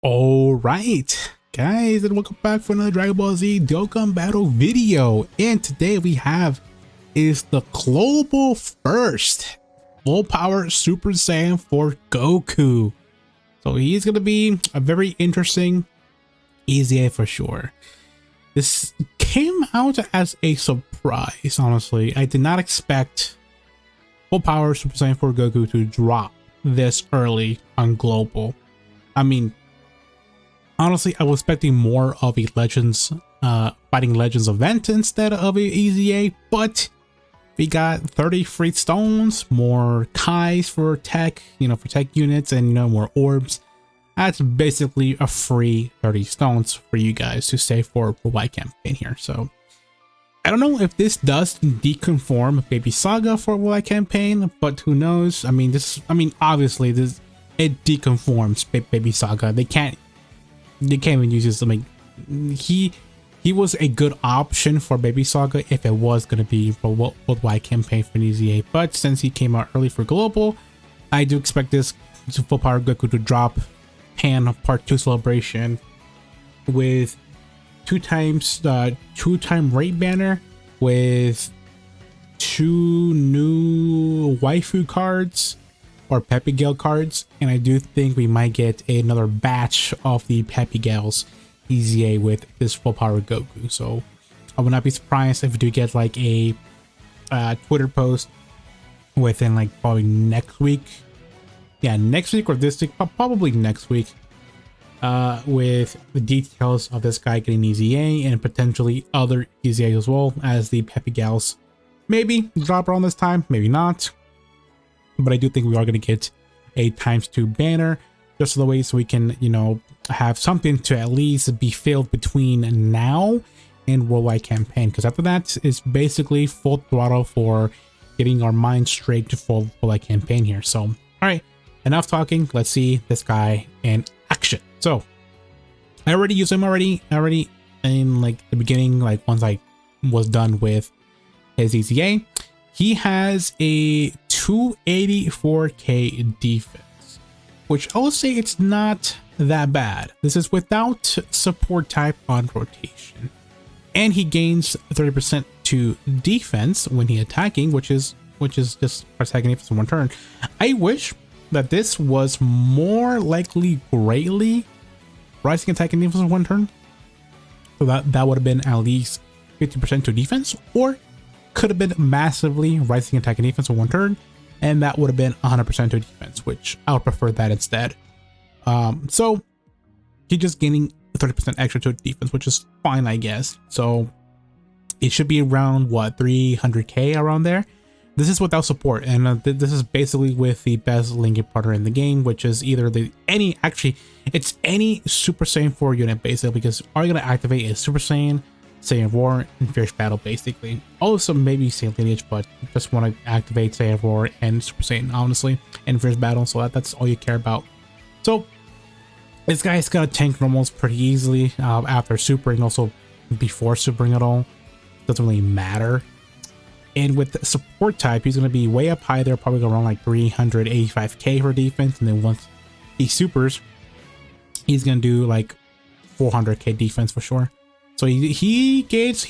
All right, guys, and welcome back for another Dragon Ball Z Dokkan battle video. And today we have is the global first full power Super Saiyan 4 Goku. So he's gonna be a very interesting EZA for sure. This came out as a surprise, honestly. I did not expect full power Super Saiyan 4 Goku to drop this early on global. I mean, honestly, I was expecting more of a Legends, Fighting Legends event instead of a EZA, but we got 30 free stones, more Kais for tech, for tech units, and more orbs. That's basically a free 30 stones for you guys to save for the Y campaign here. So I don't know if this does deconform Baby Saga for Y campaign, but who knows? Obviously it deconforms Baby Saga. They can't even use this. He was a good option for Baby Saga if it was going to be for worldwide campaign for EZA, but since he came out early for global, I do expect this full power Goku to drop Pan Part 2 celebration with two-time rate banner with 2 new waifu cards or Peppy Gale cards, and I do think we might get another batch of the Peppy Gales EZA with this full power Goku. So I would not be surprised if we do get like a Twitter post within like probably next week. Yeah, next week or this week, probably next week, with the details of this guy getting EZA and potentially other EZA as well as the Peppy Gals. Maybe drop around this time, maybe not. But I do think we are going to get a ×2 banner just the way so we can, have something to at least be filled between now and worldwide campaign. Because after that, it's basically full throttle for getting our mind straight to full worldwide campaign here. So, all right, enough talking. Let's see this guy in action. So, I already used him already in like the beginning, like once I was done with his EZA. He has a 284k defense, which I will say it's not that bad. This is without support type on rotation, and he gains 30% to defense when he attacking, which is just attacking defense in one turn. I wish that this was more likely greatly rising attacking defense in one turn, so that would have been at least 50% to defense, or could have been massively rising attack and defense for one turn, and that would have been 100% to defense, which I would prefer that instead. So he's just gaining 30% extra to defense, which is fine, I guess. So it should be around what, 300k around there. This is without support, and this is basically with the best linking partner in the game, which is either any Super Saiyan 4 unit basically, because all you're gonna activate is Super Saiyan, Saiyan Roar, and Fierce Battle basically. Also maybe Saiyan Lineage, but just want to activate Saiyan Roar and Super Saiyan honestly, and Fierce Battle, so that's all you care about. So this guy's gonna tank normals pretty easily after Super, and also before supering at all. Doesn't really matter. And with the support type, he's gonna be way up high there, probably around like 385k for defense, and then once he supers, he's gonna do like 400k defense for sure. So he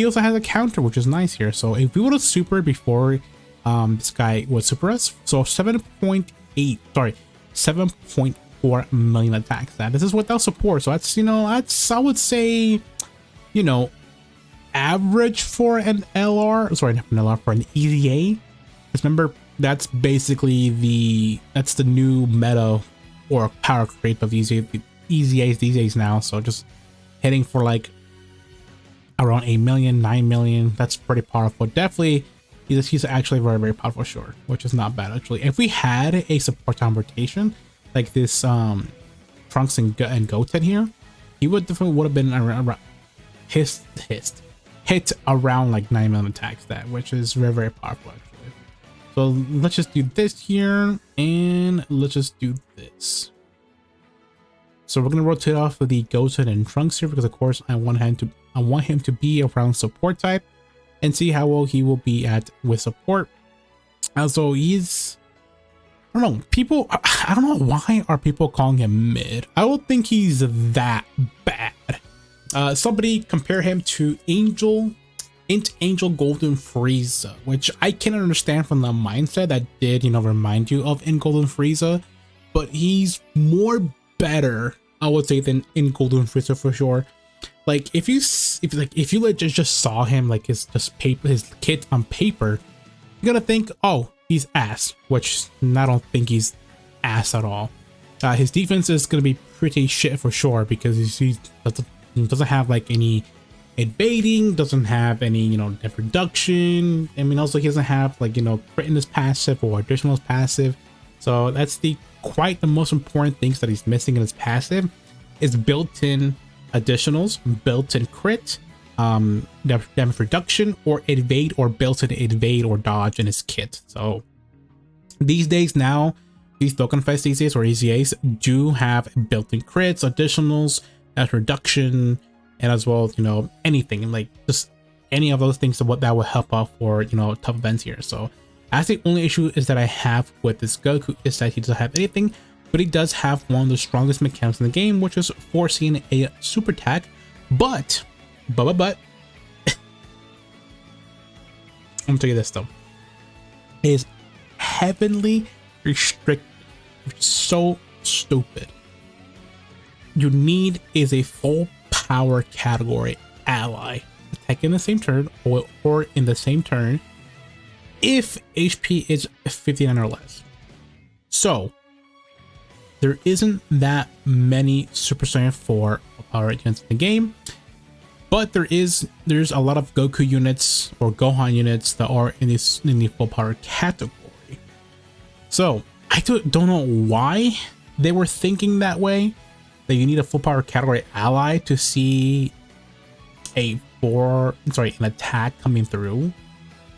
also has a counter, which is nice here. So if we would have super before this guy would super us, so 7.4 million attacks. This is without support, so that's I would say average for an LR. Sorry, not an LR, for an EZA. Just remember, that's basically the new meta or power creep of EZAs these days now. So just hitting for like around 8 million, 9 million. That's pretty powerful. Definitely, he's actually very, very powerful, sure, which is not bad actually. If we had a support time rotation like this, Trunks and Goten here, he would have been around hit around like 9 million attacks, which is very, very powerful actually. So let's just do this here, and let's just do this. So we're gonna rotate off with the Goten and Trunks here, because of course I want him to be around support type and see how well he will be at with support. Also, he's I don't know, people, I don't know why are people calling him mid. I don't think he's that bad. Somebody compare him to Angel Golden Frieza, which I can understand from the mindset that did, remind you of In Golden Frieza, but he's more better, I would say, than In Golden Frieza for sure. Like if you just saw him like his kit on paper, you're gonna think, oh, he's ass, which I don't think he's ass at all. His defense is gonna be pretty shit for sure because he doesn't have like any invading, doesn't have any net reduction. I mean, also he doesn't have like crit in his passive or additional passive. So that's quite the most important things that he's missing in his passive is built-in additionals, built-in crit, damage reduction, or evade, or built-in evade or dodge in his kit. So these days now, these Dokkan Fest EZAs or EZAs do have built-in crits, additionals, damage reduction, and as well as anything like just any of those things that will help out for tough events here. So that's the only issue is that I have with this Goku is that he doesn't have anything, but he does have one of the strongest mechanics in the game, which is forcing a super attack. But I'm gonna tell you this though, it is heavily restricted, which is so stupid. You need is a full power category ally attack in the same turn or in the same turn if HP is 59 or less. So there isn't that many Super Saiyan 4 power units in the game, but there's a lot of Goku units or Gohan units that are in the full power category. So I don't know why they were thinking that way, that you need a full power category ally to see an attack coming through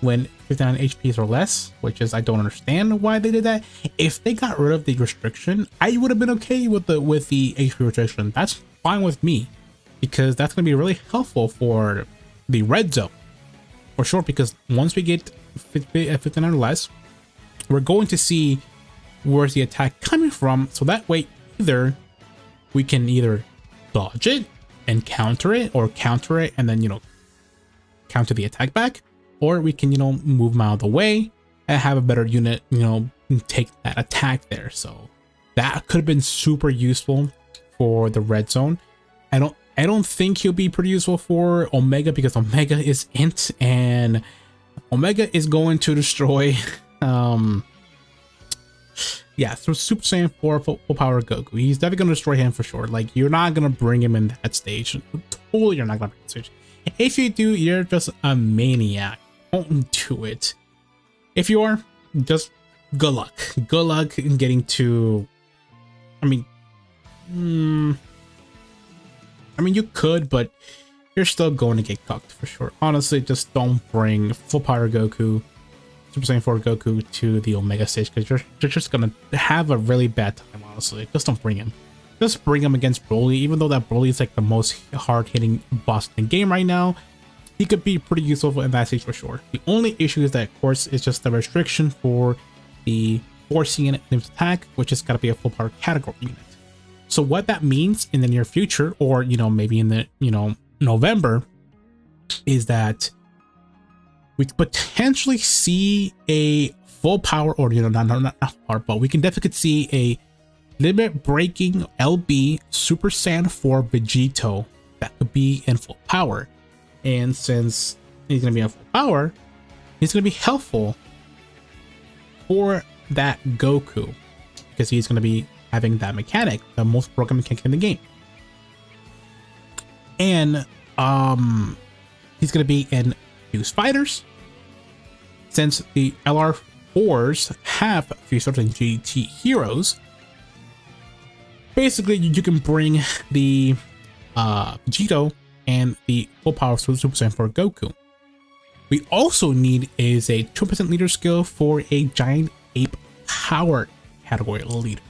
when 59 HPs or less, which is, I don't understand why they did that. If they got rid of the restriction, I would have been okay with the HP restriction. That's fine with me, because that's going to be really helpful for the red zone for sure, because once we get 59 or less, we're going to see where's the attack coming from, so that way either we can dodge it and counter it, or counter it and then counter the attack back, or we can move them out of the way and have a better unit take that attack there. So that could have been super useful for the red zone. I don't think he'll be pretty useful for Omega, because Omega is int and Omega is going to destroy yeah, so Super Saiyan 4 full power Goku. He's definitely going to destroy him for sure. Like, you're not going to bring him in that stage. Totally, you're not going to bring him in that stage. If you do, you're just a maniac. Don't do it. If you are, just good luck. Good luck in getting to... I mean, you could, but you're still going to get cucked for sure. Honestly, just don't bring full power Goku, Super Saiyan 4 Goku to the Omega stage, because you're just gonna have a really bad time. Honestly, just don't bring him. Just bring him against Broly, even though that Broly is like the most hard-hitting boss in the game right now. He could be pretty useful in that stage for sure. The only issue is that, of course, is just the restriction for the forcing an enemy's attack, which has got to be a full power category unit. So what that means in the near future, or maybe in the November, is that we could potentially see a full power, or not power, but we can definitely see a limit breaking LB Super Saiyan 4 Vegito that could be in full power. And since he's going to be in full power, he's going to be helpful for that Goku, because he's going to be having that mechanic, the most broken mechanic in the game. And he's going to be in Fused Fighters, since the LR4s have Fused Fighters and GT heroes. Basically, you can bring the Vegito and the full power Super Saiyan 4 Goku. We also need is a 2% leader skill for a giant ape power category leader.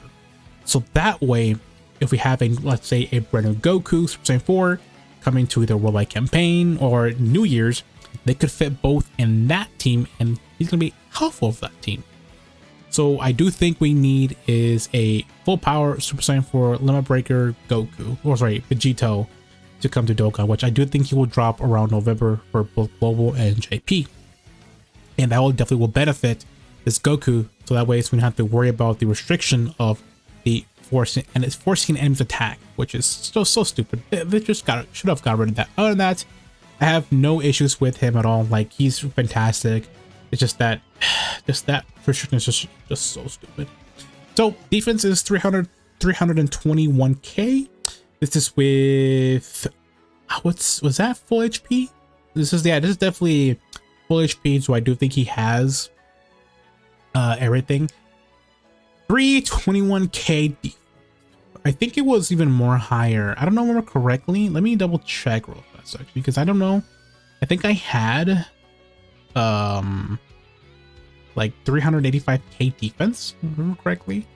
So that way, if we have let's say a brand new Goku Super Saiyan 4 coming to either Worldwide Campaign or New Year's, they could fit both in that team, and he's going to be helpful for that team. So I do think we need is a full power Super Saiyan 4 Limit Breaker Goku, or sorry, Vegito, to come to Dokkan, which I do think he will drop around November for both Global and JP. And that will definitely benefit this Goku, so that way we don't have to worry about the restriction of the forcing and it's forcing enemies attack, which is so stupid. They just should have got rid of that. Other than that, I have no issues with him at all. Like, he's fantastic. It's just that restriction is just so stupid. So defense is 321k. This is with was that full HP? This is definitely full HP, so I do think he has everything. 321k. I think it was even more higher. I don't know remember correctly. Let me double check real fast actually, because I don't know. I think I had like 385k defense, if I remember correctly.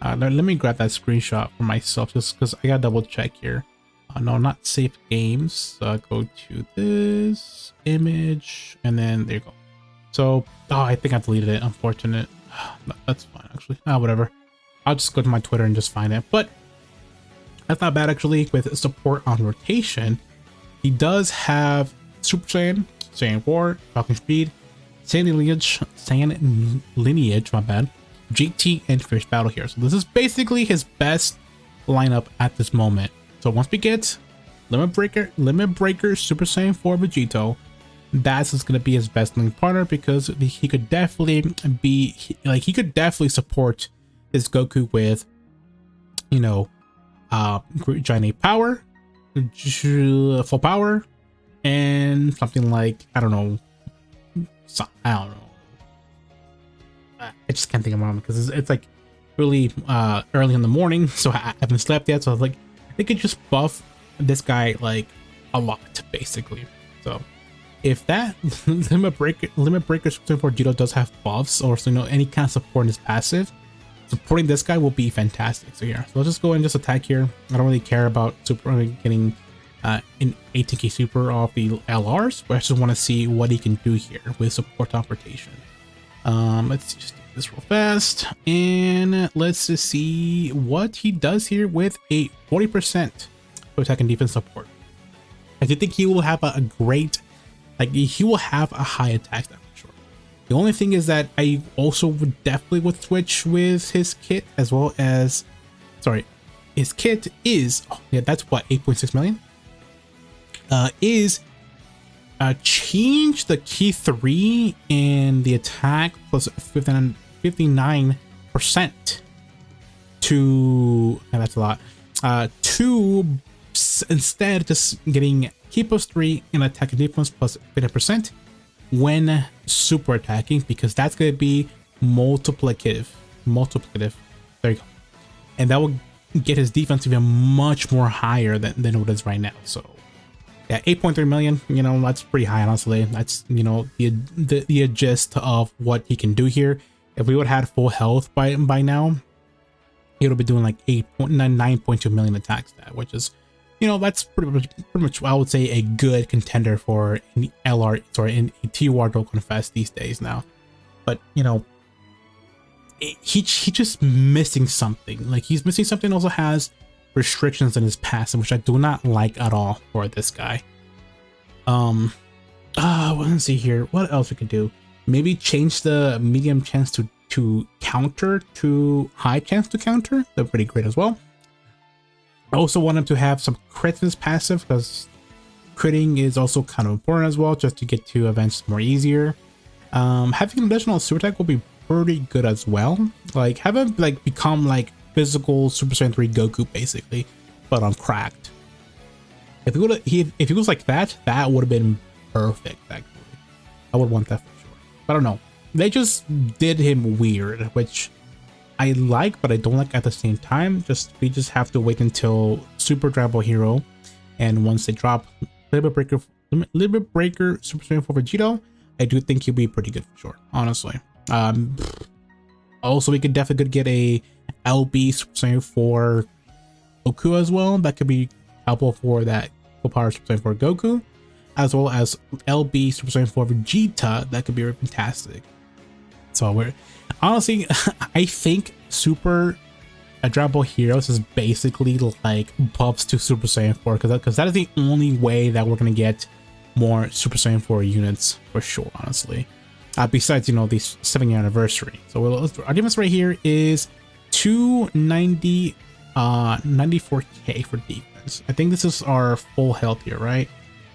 Let me grab that screenshot for myself just because I gotta double check here. No, not save games. Go to this image and then there you go. So, oh, I think I deleted it. Unfortunate. That's fine actually. Whatever. I'll just go to my Twitter and just find it. But that's not bad actually. With support on rotation, he does have Super Saiyan, Saiyan 4, Talking Speed, Saiyan Lineage, my bad, GT, and Fierce Battle here. So this is basically his best lineup at this moment. So once we get Limit Breaker, Super Saiyan 4 Vegito, that's just gonna be his best link partner, because he could definitely be he could definitely support his Goku with, you know, Giant Ape power, full power, and something like I don't know. I just can't think of it because it's like really early in the morning, so I haven't slept yet. So I was like, they could just buff this guy like a lot, basically. So if that Limit Breaker Super for Vegito does have buffs, or so, you know, any kind of support in his passive, supporting this guy will be fantastic. So here, so let's just go and just attack here. I don't really care about super getting an 18k super off the LRs, but I just want to see what he can do here with support on rotation. Let's just do this real fast, and let's just see what he does here with a 40% for attack and defense support. I do think he will have a great, he will have a high attack stat for sure. The only thing is that I also would definitely switch with his kit, as well as, sorry, his kit is, oh yeah, that's what, 8.6 million? Change the key 3 and the attack plus 59% to, and that's a lot, to instead just getting key plus 3 and attack and defense plus 50% when super attacking, because that's going to be multiplicative. There you go. And that will get his defense even much more higher than it is right now. So yeah, 8.3 million, you know, that's pretty high, honestly. That's, you know, the gist of what he can do here. If we would have had full health by now, he would be doing like 9.2 million attack stat, which is, you know, that's pretty much I would say a good contender for an LR, sorry, in a TUR Dokkan Fest these days now. But, you know, he just missing something. Like, he's missing something. Also has restrictions in his passive, which I do not like at all for this guy. Let's see here, what else we could do. Maybe change the medium chance to counter to high chance to counter. They're pretty great as well. I also want him to have some crit in his passive, because critting is also kind of important as well, just to get to events more easier. Having an additional super attack will be pretty good as well. Like, have him like become like physical Super Saiyan 3 Goku, basically, but on cracked. If he was like that, that would have been perfect. Actually, I would want that for sure. But I don't know. They just did him weird, which I like, but I don't like at the same time. We just have to wait until Super Dragon Ball Hero, and once they drop Limit Breaker Super Saiyan 4 Vegito, I do think he'll be pretty good for sure, honestly. Also, we could definitely get a LB Super Saiyan 4 Goku as well. That could be helpful for that full power Super Saiyan 4 Goku, as well as LB Super Saiyan 4 Vegeta. That could be fantastic. So we're honestly, I think Super Dragon Ball Heroes is basically like buffs to Super Saiyan 4 because that is the only way that we're gonna get more Super Saiyan 4 units for sure, honestly. Besides, you know, the 7th anniversary. So our defense right here is 290, 94k for defense. I think this is our full health here, right?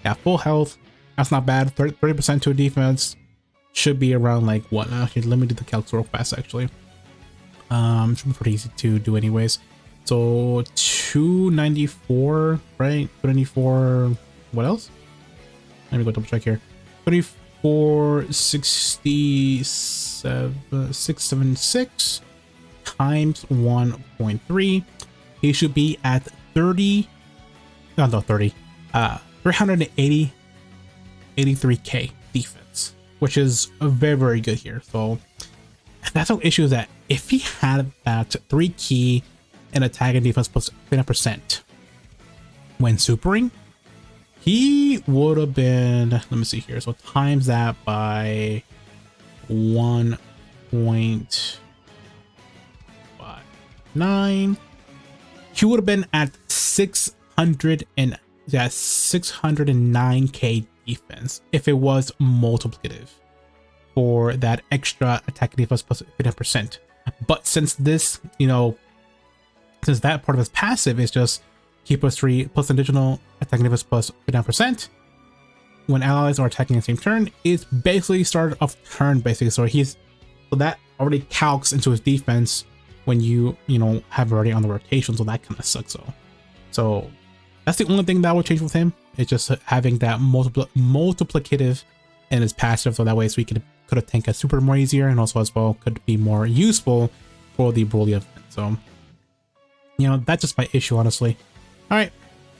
Yeah, full health. That's not bad. 30% to a defense should be around like what? Actually, let me do the calcs real fast. Actually, should be pretty easy to do anyways. So 294, right? 294. What else? Let me go double check here. 676 times 1.3. He should be at 30. No, 30. 383k defense, which is very good here. So that's no issue, is that if he had that 3 key and attack and defense plus 50% when supering, he would have been, let me see here, so times that by 1.59, he would have been at 609k defense if it was multiplicative for that extra attack defense plus 50%. But since this, you know, since that part of his passive is just Ki +3 plus additional attack defense plus 50% when allies are attacking the same turn, it's basically started off turn basically. So that already calcs into his defense when you know, have already on the rotation. So that kind of sucks. So that's the only thing that would change with him. It's just having that multiplicative in his passive, so that way, so he could have tanked a super more easier, and also as well could be more useful for the Broly event. So, you know, that's just my issue, honestly. All right,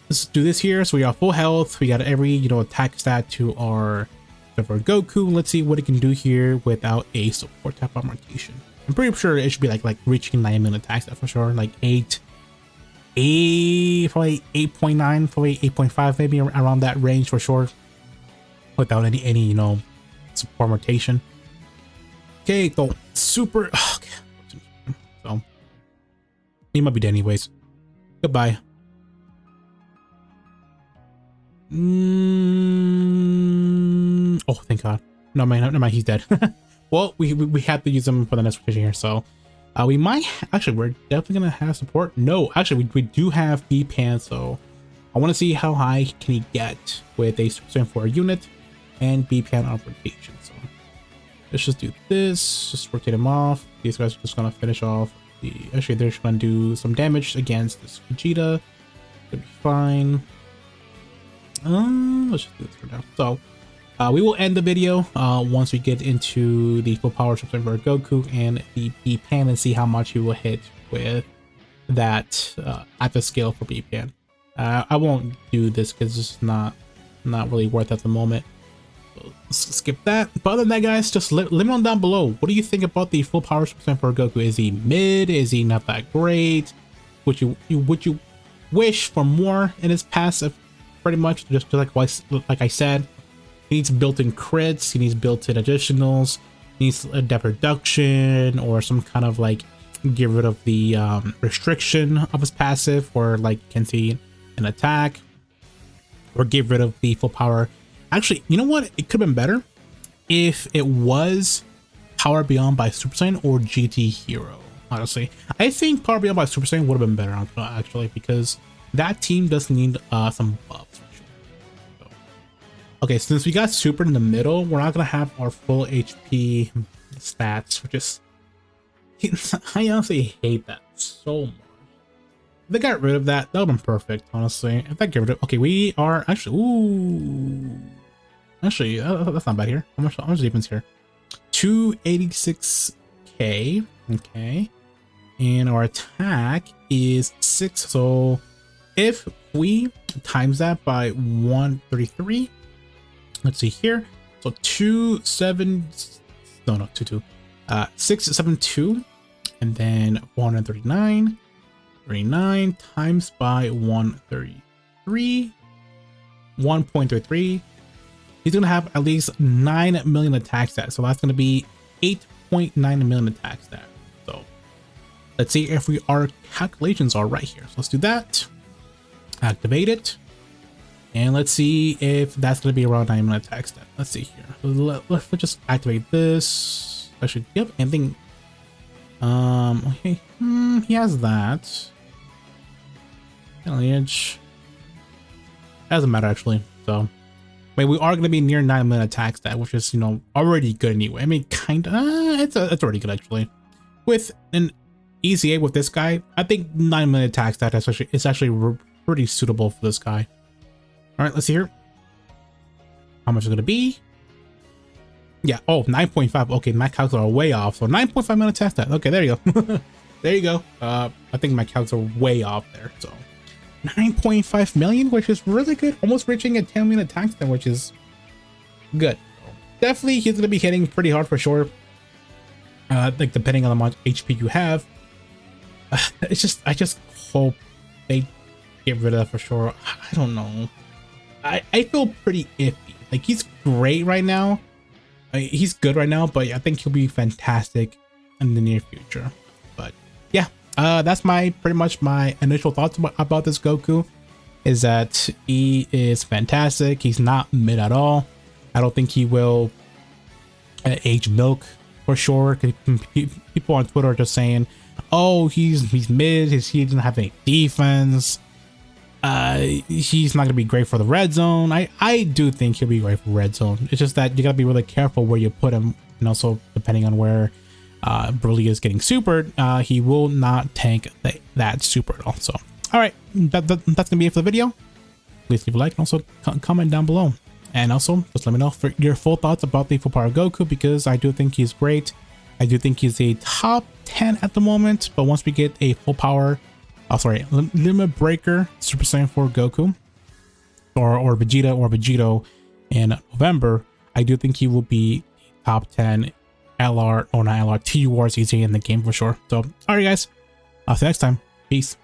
let's do this here. So we got full health. We got every, you know, attack stat to our Goku. Let's see what it can do here without a support type augmentation. I'm pretty sure it should be like reaching 9 million attack stat for sure, like 8, probably 8.9, probably 8.5, maybe around that range for sure, without any you know, support rotation. Okay, so super. Okay. So he might be dead anyways. Goodbye. Oh, thank God. No, never mind. He's dead. Well, we have to use him for the next rotation here. So we might actually, we're definitely gonna have support. No, actually, we do have B-Pan. So I want to see how high can he get with a Super Saiyan 4 unit and B-Pan on rotation. So let's just do this. Just rotate him off. These guys are just gonna finish off the. Actually, they're just gonna do some damage against this Vegeta. Should be fine. Let's just do this for now. So we will end the video once we get into the full power Super Saiyan Goku and the B-Pan and see how much he will hit with that at the scale for B-Pan. I won't do this because it's not really worth at the moment. So let's skip that. But other than that, guys, just let me know down below. What do you think about the full power Super Saiyan Goku? Is he mid? Is he not that great? Would you wish for more in his passive? Pretty much just like I said, he needs built-in crits, he needs built-in additionals, he needs a depth reduction or some kind of like get rid of the restriction of his passive, or like can see an attack, or get rid of the full power. Actually, you know what? It could have been better if it was Power Beyond by Super Saiyan or GT Hero. Honestly, I think Power Beyond by Super Saiyan would have been better actually, because that team does need some buffs for sure. So, okay, since we got Super in the middle, we're not gonna have our full HP stats, which is, I honestly hate that so much. If they got rid of that, that would have been perfect, honestly. If they get rid of, okay, we are actually, ooh, actually, that's not bad here. How much defense here? 286k, okay, and our attack is 6. So if we times that by 133, let's see here. So 672, and then 439. 39 times by 133, 1.33. He's gonna have at least 9 million attack stats, so that's gonna be 9.9 million attack stat. So let's see if our calculations are right here. So let's do that. Activate it. And let's see if that's going to be around 9 million attack stat. Let's see here. Let's just activate this. Actually, do you have anything? Okay. He has that. Lineage. Doesn't matter actually. So, wait, we are going to be near 9 million attack stat, which is, you know, already good anyway. I mean, kind of. It's already good actually. With an EZA with this guy, I think 9 million attack stat is actually pretty suitable for this guy. All right, let's see here. How much is it going to be? Yeah, oh, 9.5. Okay, my calcs are way off. So 9.5 million attack stat. Okay, there you go. There you go. I think my calcs are way off there. So 9.5 million, which is really good. Almost reaching a 10 million attack stat, which is good. Definitely, he's going to be hitting pretty hard for sure. Like depending on how much HP you have. It's just, I just hope they get rid of that for sure. I don't know. I feel pretty iffy. Like, he's great right now. He's good right now, but I think he'll be fantastic in the near future. But yeah, that's pretty much my initial thoughts about this Goku. Is that he is fantastic. He's not mid at all. I don't think he will age milk for sure. People on Twitter are just saying, "Oh, he's mid. He doesn't have any defense. He's not gonna be great for the red zone." I do think he'll be great for red zone. It's just that you gotta be really careful where you put him, and also depending on where Broly is getting supered, he will not tank that super at all. So, all right, that's gonna be it for the video. Please leave a like and also comment down below, and also just let me know for your full thoughts about the full power Goku, because I do think he's great. I do think he's a top 10 at the moment, but once we get a full power, limit breaker Super Saiyan 4 Goku or Vegeta or Vegito in November, I do think he will be top 10 LR or not LR TURs easy in the game for sure. So, alright guys, I'll see you next time. Peace.